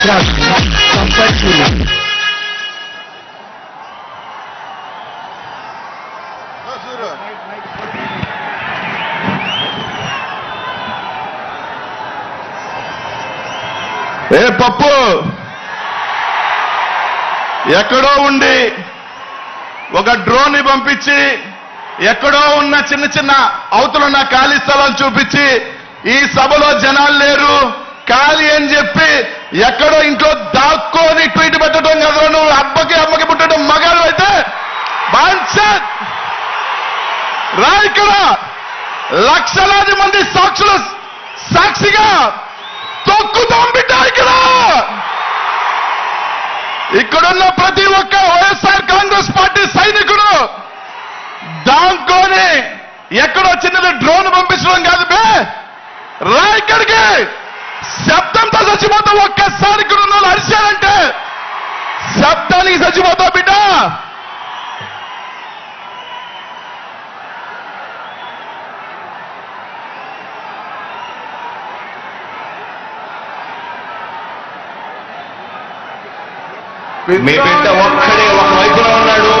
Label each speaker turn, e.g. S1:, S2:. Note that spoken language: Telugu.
S1: ఏ పప్పు ఎక్కడో ఉండి ఒక డ్రోన్ ని పంపించి ఎక్కడో ఉన్న చిన్న చిన్న అవతలున్న ఖాళీ స్థలాలు చూపించి ఈ సభలో జనాలు లేరు ఖాళీ అని చెప్పి ఎక్కడో ఇంట్లో దాక్కొని ట్వీట్ పెట్టడం కదా నువ్వు అమ్మకి పుట్టడం మగాడు అయితే బాన్సత్ రా ఇక్కడ లక్షలాది మంది సాక్షులు సాక్షిగా తొక్కుతాం బిడ్డ ఇక్కడున్న ప్రతి ఒక్క వైఎస్ఆర్ కాంగ్రెస్ పార్టీ సైనికుడు దాంకోని ఎక్కడో చిన్నది డ్రోన్ పంపించడం కాదు బే రా ఇక్కడికి శబ్దంతో చచ్చిపోతావు ఒక్కసారి ఇక్కడ ఉన్న వాళ్ళు అరిచారంటే శబ్దానికి చచ్చిపోతావు బిడ్డ
S2: మీ బిడ్డ ఒక్కడే ఒక వైపులో ఉన్నాడు